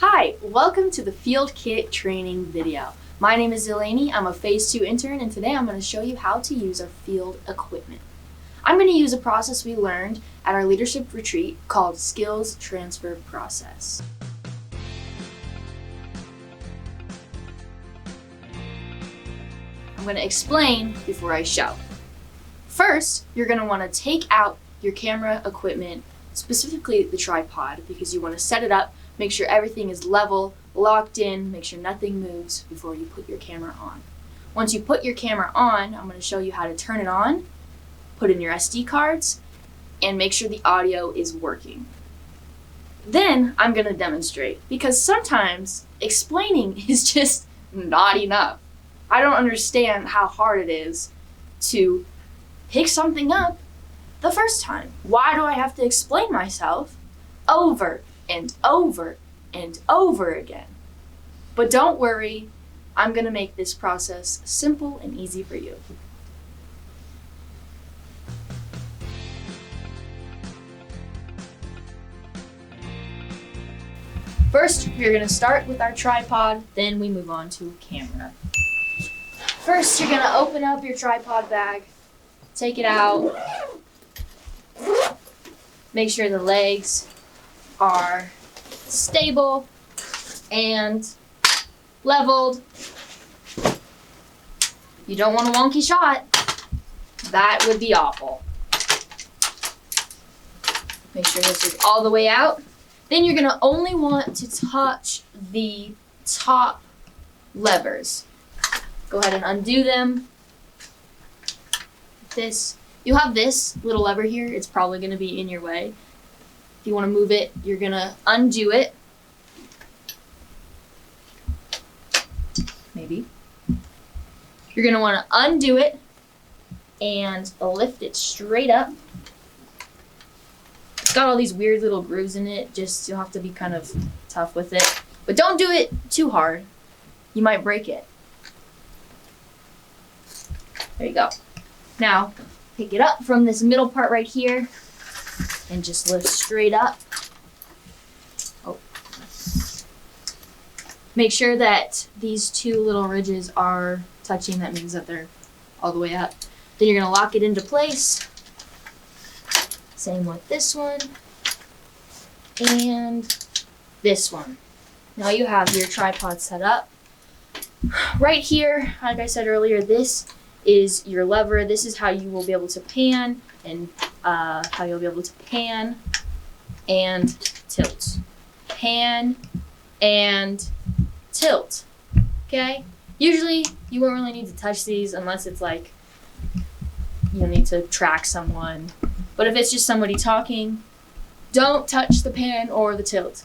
Hi, welcome to the Field Kit training video. My name is Delaney, I'm a Phase 2 intern, and today I'm going to show you how to use our field equipment. I'm going to use a process we learned at our leadership retreat called Skills Transfer Process. I'm going to explain before I show. First, you're going to want to take out your camera equipment, specifically the tripod, because you want to set it up. Make sure everything is level, locked in, make sure nothing moves before you put your camera on. Once you put your camera on, I'm going to show you how to turn it on, put in your SD cards, and make sure the audio is working. Then I'm going to demonstrate, because sometimes explaining is just not enough. I don't understand how hard it is to pick something up the first time. Why do I have to explain myself over and over and over again? But don't worry, I'm going to make this process simple and easy for you. First, you're going to start with our tripod, then we move on to camera. First, you're going to open up your tripod bag, take it out, make sure the legs are stable and leveled. You don't want a wonky shot. That would be awful. Make sure this is all the way out. Then you're gonna only want to touch the top levers. Go ahead and undo them. You'll have this little lever here. It's probably gonna be in your way. If you want to move it, you're going to undo it. Maybe. You're going to want to undo it and lift it straight up. It's got all these weird little grooves in it. You'll have to be kind of tough with it. But don't do it too hard. You might break it. There you go. Now, pick it up from this middle part right here and just lift straight up. Oh. Make sure that these two little ridges are touching. That means that they're all the way up. Then you're gonna lock it into place. Same with this one and this one. Now you have your tripod set up. Right here, like I said earlier, this is your lever. This is how you will be able to pan and and tilt. Pan and tilt. Okay? Usually you won't really need to touch these unless it's like you need to track someone. But if it's just somebody talking, don't touch the pan or the tilt.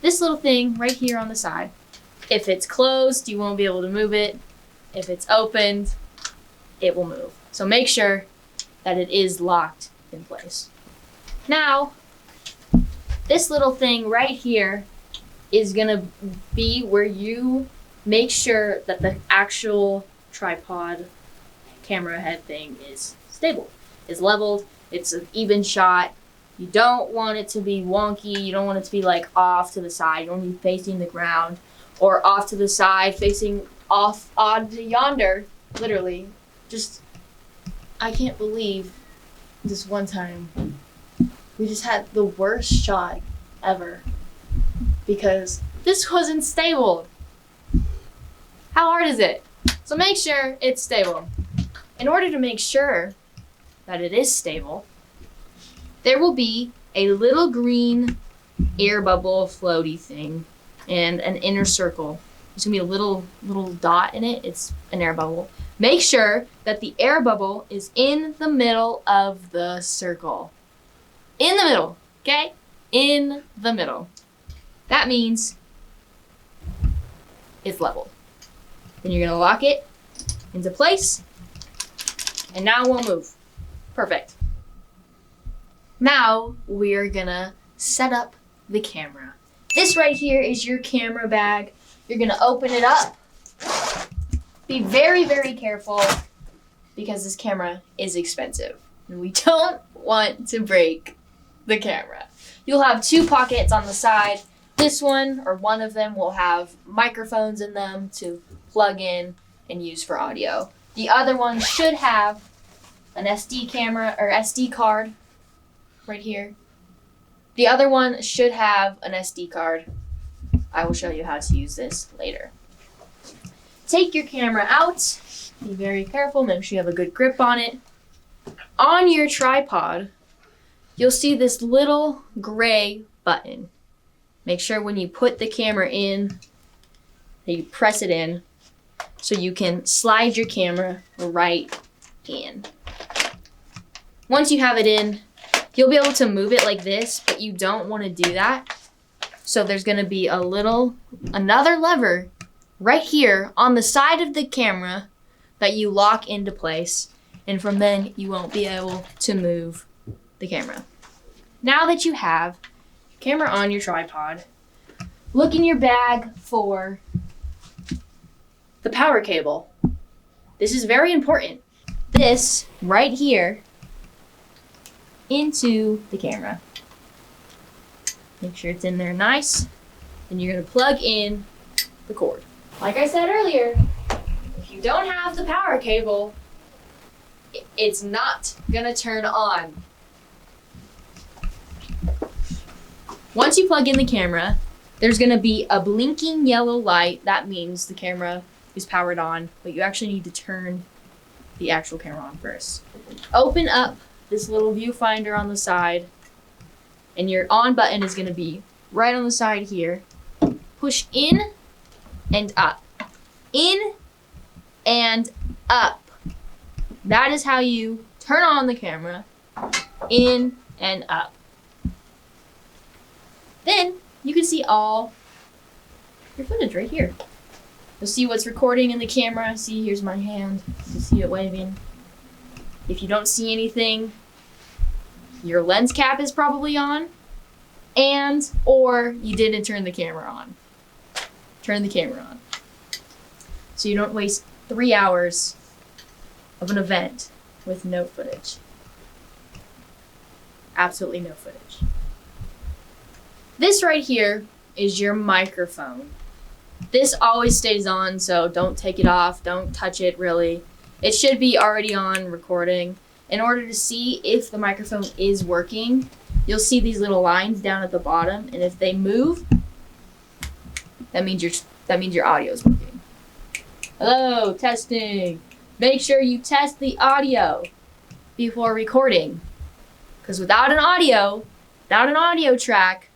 This little thing right here on the side, if it's closed, you won't be able to move it. If it's opened, it will move. So make sure that it is locked in place. Now, this little thing right here is gonna be where you make sure that the actual tripod camera head thing is stable, is leveled, it's an even shot. You don't want it to be wonky, you don't want it to be like off to the side, you don't want to be facing the ground, or off to the side, facing off odd to yonder, literally. I can't believe this one time we just had the worst shot ever because this wasn't stable. How hard is it? So make sure it's stable. In order to make sure that it is stable, there will be a little green air bubble floaty thing and an inner circle. There's gonna be a little dot in it. It's an air bubble. Make sure that the air bubble is in the middle of the circle. In the middle, okay? In the middle. That means it's leveled. Then you're gonna lock it into place, and now it won't move. Perfect. Now we're gonna set up the camera. This right here is your camera bag. You're gonna open it up. Be very, very careful because this camera is expensive and we don't want to break the camera. You'll have two pockets on the side This one, or one of them, will have microphones in them to plug in and use for audio. The other one should have an SD camera or SD card right here. The other one should have an SD card. I will show you how to use this later. Take your camera out. Be very careful. Make sure you have a good grip on it. On your tripod, you'll see this little gray button. Make sure when you put the camera in, that you press it in so you can slide your camera right in. Once you have it in, you'll be able to move it like this, but you don't want to do that. So there's going to be another lever right here on the side of the camera that you lock into place. And from then, you won't be able to move the camera. Now that you have your camera on your tripod, look in your bag for the power cable. This is very important. This right here into the camera. Make sure it's in there nice. And you're gonna plug in the cord. Like I said earlier, if you don't have the power cable, it's not gonna turn on. Once you plug in the camera, there's gonna be a blinking yellow light. That means the camera is powered on, but you actually need to turn the actual camera on first. Open up this little viewfinder on the side, and your on button is gonna be right on the side here. Push in and up. In and up. That is how you turn on the camera. In and up. Then you can see all your footage right here. You'll see what's recording in the camera. See, here's my hand. You see it waving. If you don't see anything, your lens cap is probably on, or you didn't turn the camera on. Turn the camera on. So you don't waste 3 hours of an event with no footage. Absolutely no footage. This right here is your microphone. This always stays on, so don't take it off. Don't touch it, really. It should be already on recording. In order to see if the microphone is working, you'll see these little lines down at the bottom, and if they move, that means your audio is working. Hello, testing. Make sure you test the audio before recording, because without an audio track,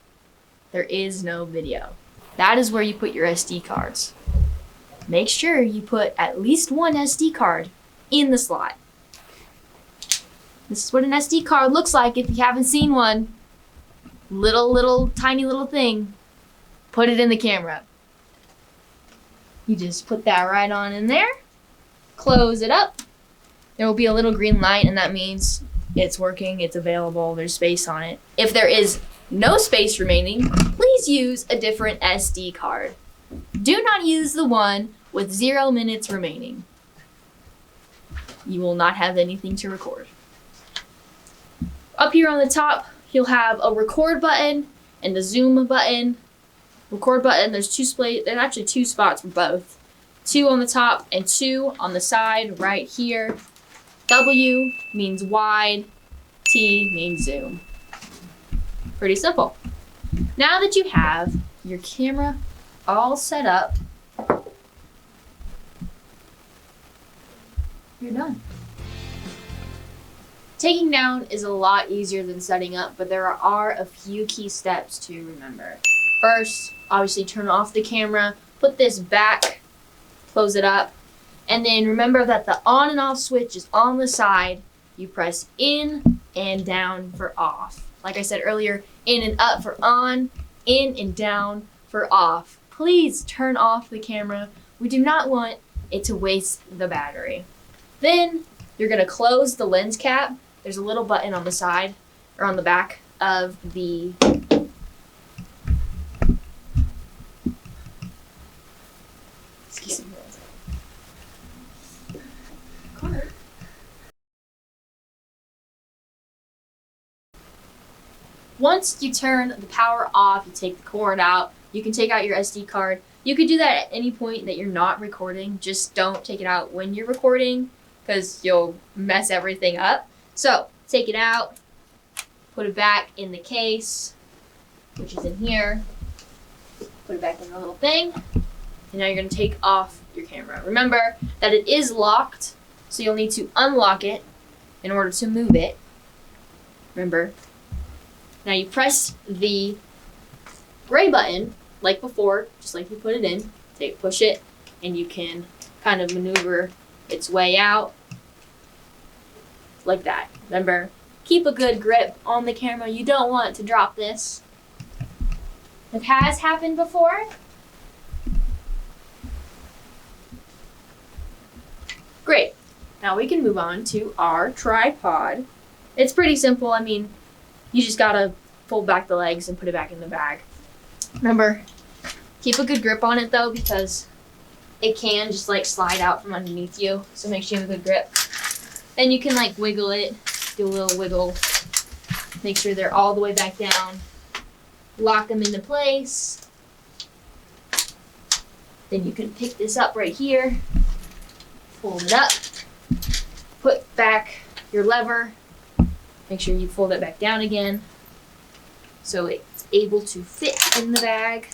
there is no video. That is where you put your SD cards. Make sure you put at least one SD card in the slot. This is what an SD card looks like if you haven't seen one. Tiny little thing. Put it in the camera. You just put that right on in there. Close it up. There will be a little green light, and that means it's working, it's available, there's space on it. If there is no space remaining, please use a different SD card. Do not use the one with 0 minutes remaining. You will not have anything to record. Up here on the top, you'll have a record button and a zoom button. Record button, there's actually two spots for both. 2 on the top and 2 on the side right here. W means wide, T means zoom. Pretty simple. Now that you have your camera all set up, you're done. Taking down is a lot easier than setting up, but there are a few key steps to remember. First, obviously turn off the camera, put this back, close it up, and then remember that the on and off switch is on the side. You press in and down for off. Like I said earlier, in and up for on, in and down for off. Please turn off the camera. We do not want it to waste the battery. Then you're gonna close the lens cap. There's a little button on the side or on the back of the Once you turn the power off, you take the cord out, you can take out your SD card. You could do that at any point that you're not recording. Just don't take it out when you're recording because you'll mess everything up. So take it out, put it back in the case, which is in here. Put it back in the little thing. And now you're going to take off your camera. Remember that it is locked, so you'll need to unlock it in order to move it. Remember. Now you press the gray button like before, just like you put it in. Push it, and you can kind of maneuver its way out like that. Remember, keep a good grip on the camera. You don't want to drop this. It has happened before. Great. Now we can move on to our tripod. It's pretty simple. I mean, you just gotta fold back the legs and put it back in the bag. Remember, keep a good grip on it though, because it can just like slide out from underneath you. So make sure you have a good grip. Then you can like wiggle it, do a little wiggle. Make sure they're all the way back down. Lock them into place. Then you can pick this up right here. Fold it up. Put back your lever. Make sure you fold it back down again so it's able to fit in the bag,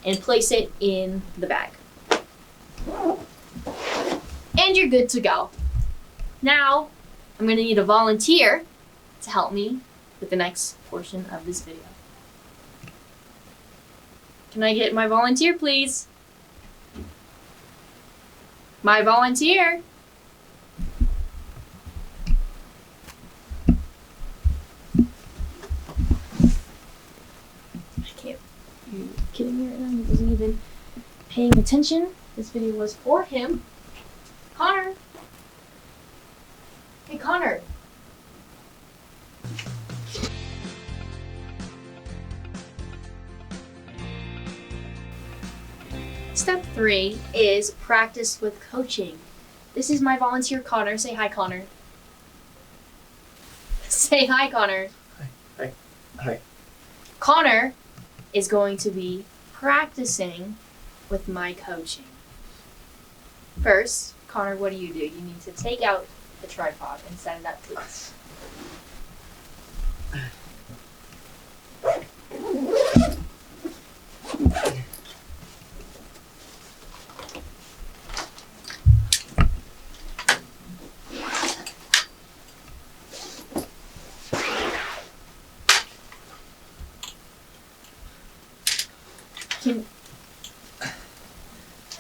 and place it in the bag. And you're good to go. Now, I'm going to need a volunteer to help me with the next portion of this video. Can I get my volunteer, please? My volunteer. Are you kidding me right now? He wasn't even paying attention. This video was for him. Connor. Hey, Connor. Step 3 is practice with coaching. This is my volunteer, Connor. Say hi, Connor. Say hi, Connor. Hi. Hi. Connor is going to be practicing with my coaching. First, Connor, what do? You need to take out the tripod and set it up, please. Can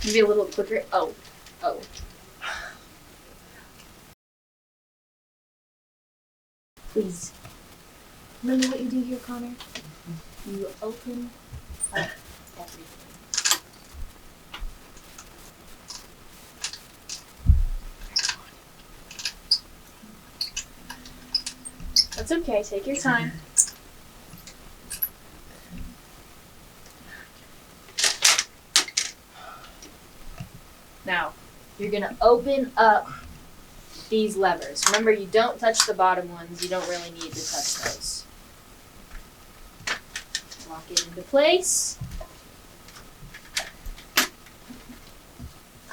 you be a little quicker? Oh. Please. Remember what you do here, Connor? You open up everything. That's okay. Take your time. Now, you're going to open up these levers. Remember, you don't touch the bottom ones. You don't really need to touch those. Lock it into place.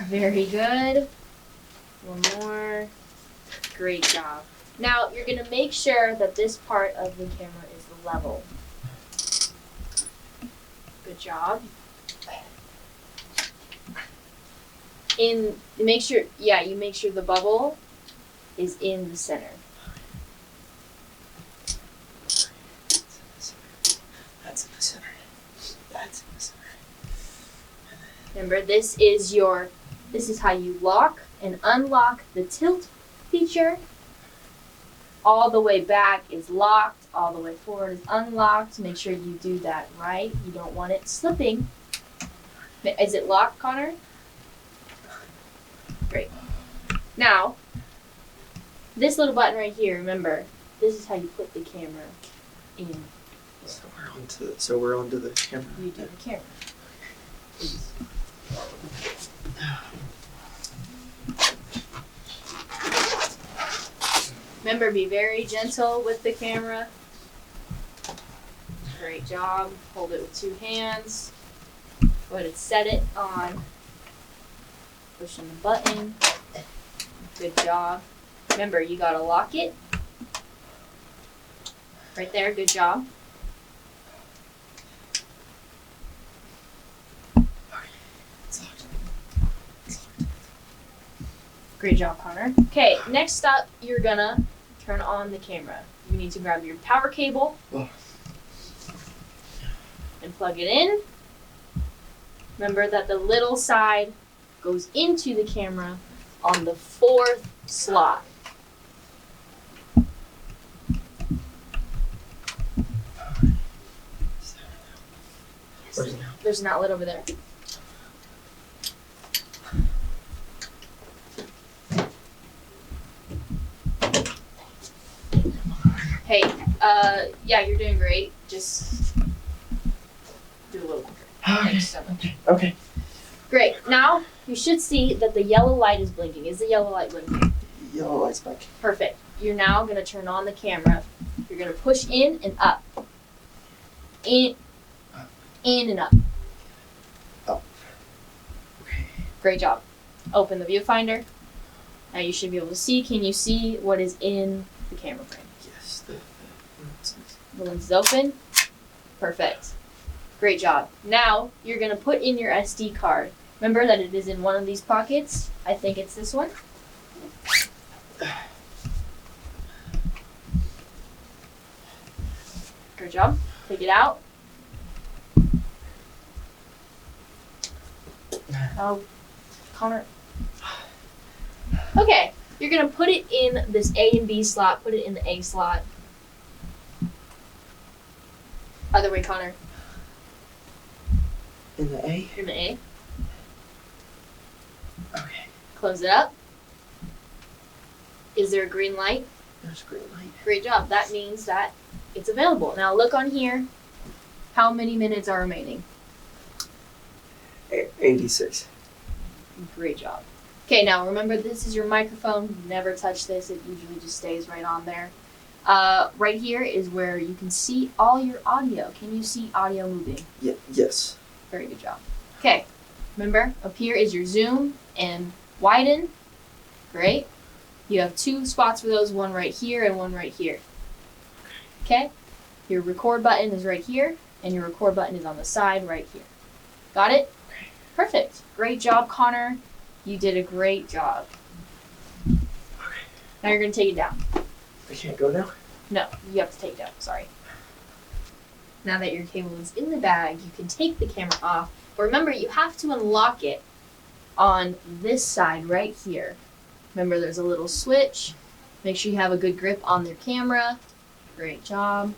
Very good. One more. Great job. Now, you're going to make sure that this part of the camera is level. Good job. You make sure the bubble is in the center. That's in the center. That's in the center. Remember, this is how you lock and unlock the tilt feature. All the way back is locked, all the way forward is unlocked. Make sure you do that right. You don't want it slipping. Is it locked, Connor? Great. Now, this little button right here, remember, this is how you put the camera in. So we're onto the camera. You do the camera. Please. Remember, be very gentle with the camera. Great job. Hold it with 2 hands. Go ahead and set it on. Pushing the button. Good job. Remember, you gotta lock it. Right there, good job. Great job, Connor. Okay, next up, you're gonna turn on the camera. You need to grab your power cable and plug it in. Remember that the little side goes into the camera on the 4th slot. Where's it now? There's an outlet over there. Hey, yeah, you're doing great. Just do a little quicker. Thanks so much. Okay. Great. Now, you should see that the yellow light is blinking. Is the yellow light blinking? Yellow light's back. Perfect. You're now going to turn on the camera. You're going to push in and up. In and up. Up. Okay. Great job. Open the viewfinder. Now you should be able to see. Can you see what is in the camera frame? Yes. The lens is open. Perfect. Great job. Now you're going to put in your SD card. Remember that it is in one of these pockets. I think it's this one. Good job. Take it out. Oh, Connor. Okay, you're going to put it in this A and B slot. Put it in the A slot. Other way, Connor. In the A? In the A. Okay. Close it up. Is there a green light? There's a green light. Great job. That means that it's available. Now look on here. How many minutes are remaining? 86. Great job. Okay, now remember this is your microphone. Never touch this. It usually just stays right on there. Right here is where you can see all your audio. Can you see audio moving? Yes. Very good job. Okay, remember up here is your zoom and widen. Great. You have 2 spots for those, one right here and one right here. Okay, your record button is right here and your record button is on the side right here. Got it? Okay. Perfect. Great job, Connor. You did a great job. Okay. Now you're going to take it down. I can't go now? No, you have to take it down. Sorry. Now that your cable is in the bag, you can take the camera off. But remember, you have to unlock it on this side right here. Remember, there's a little switch. Make sure you have a good grip on your camera. Great job.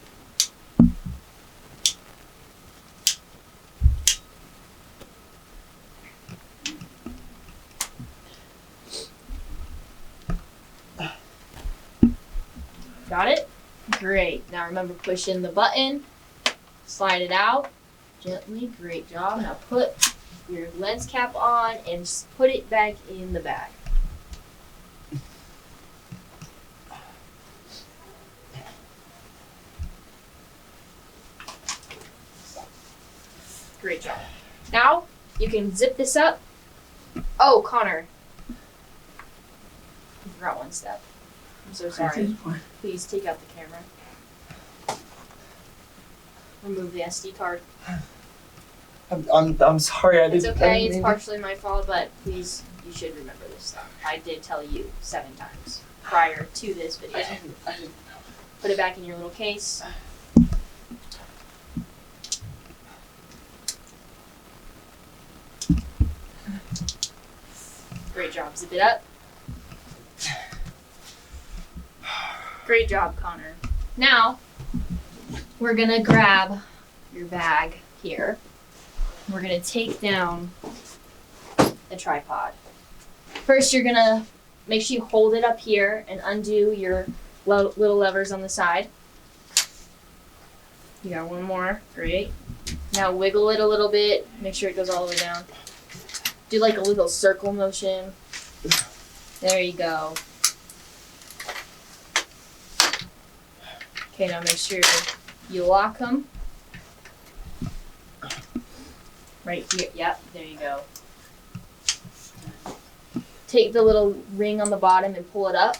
Got it? Great. Now remember, push in the button, slide it out gently. Great job. Now put your lens cap on and just put it back in the bag. Great job. Now you can zip this up. Oh, Connor. I forgot one step. I'm so sorry. Please take out the camera. Remove the SD card. I'm sorry. It's okay. It's partially my fault, but please, you should remember this stuff. I did tell you 7 times prior to this video. I didn't know. Put it back in your little case. Great job. Zip it up. Great job, Connor. Now, we're gonna grab your bag here. We're gonna take down the tripod. First, you're gonna make sure you hold it up here and undo your little levers on the side. You got one more. Great. Now wiggle it a little bit. Make sure it goes all the way down. Do like a little circle motion. There you go. Okay, now make sure you lock them. Right here. Yep, there you go. Take the little ring on the bottom and pull it up.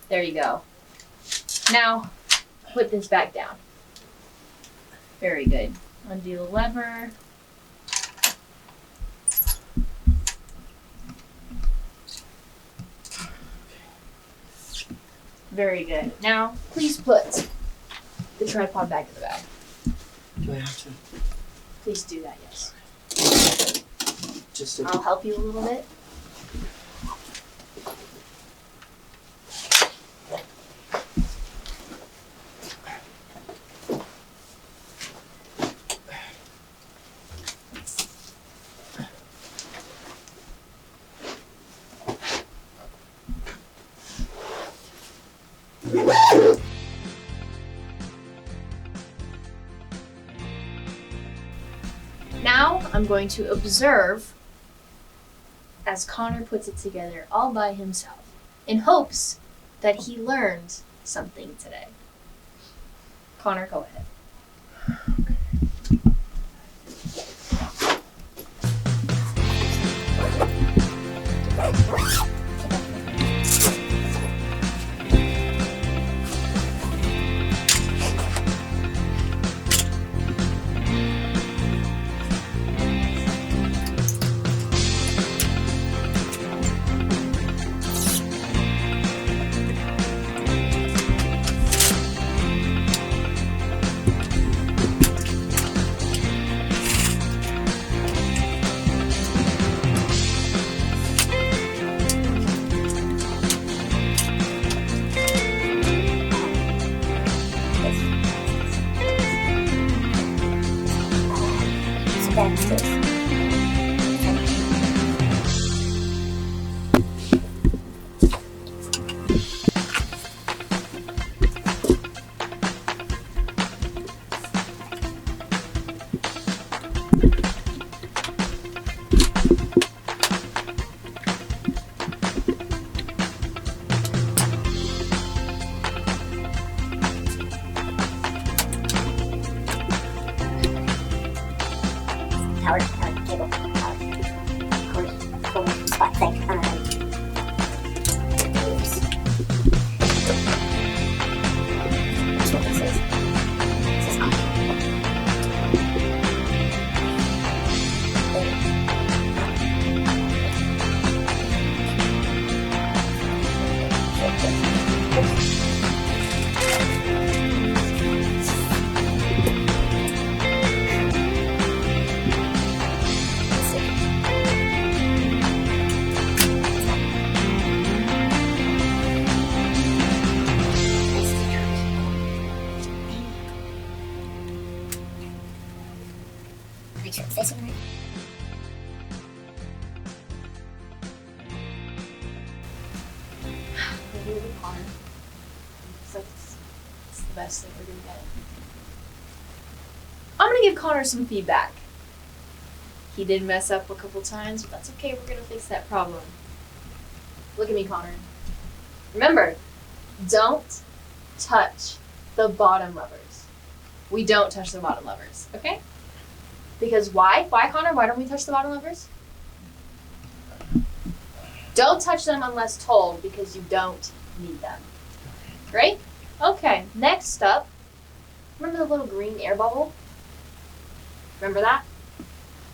There you go. Now, put this back down. Very good. Undo the lever. Very good. Now, please put the tripod back in the bag. Do I have to? Please do that, yes. Just a... I'll help you a little bit. Now I'm going to observe as Connor puts it together all by himself in hopes that he learned something today. Connor, go ahead. Power cable, cord, pull, spot thing. That's what this is. This is on. Make sure it's facing right. Review with Connor. So it's the best thing we're gonna get. I'm gonna give Connor some feedback. He did mess up a couple times, but that's okay. We're gonna fix that problem. Look at me, Connor. Remember, don't touch the bottom levers. We don't touch the bottom levers, okay? Because why? Why, Connor? Why don't we touch the bottom levers? Don't touch them unless told because you don't need them. Great? Okay, next up, remember the little green air bubble? Remember that?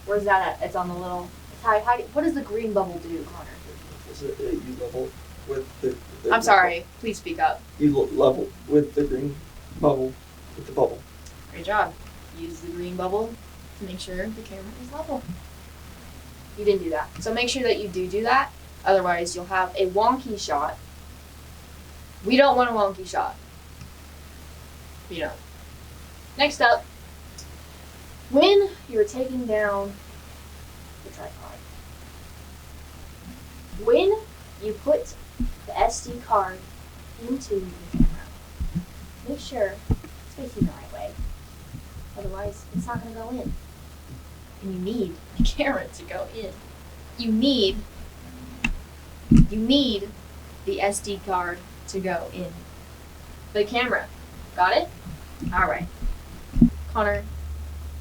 Where's that at? It's on the little, what does the green bubble do, Connor? Is it you level with the I'm sorry, please speak up. You level with the green bubble with the bubble. Great job. Use the green bubble to make sure the camera is level. You didn't do that. So make sure that you do that. Otherwise, you'll have a wonky shot. We don't want a wonky shot. You know. Next up, when you're taking down the tripod, when you put the SD card into the camera, make sure it's facing the right way. Otherwise, it's not going to go in. And you need the camera to go in. You need the SD card to go in the camera. Got it? All right. Connor,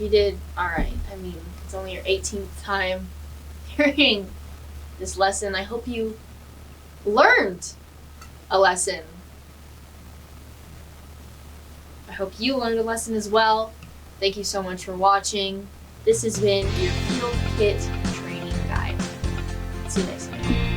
You did alright. I mean, it's only your 18th time hearing this lesson. I hope you learned a lesson. I hope you learned a lesson as well. Thank you so much for watching. This has been your Field Kit Training Guide. See you next time.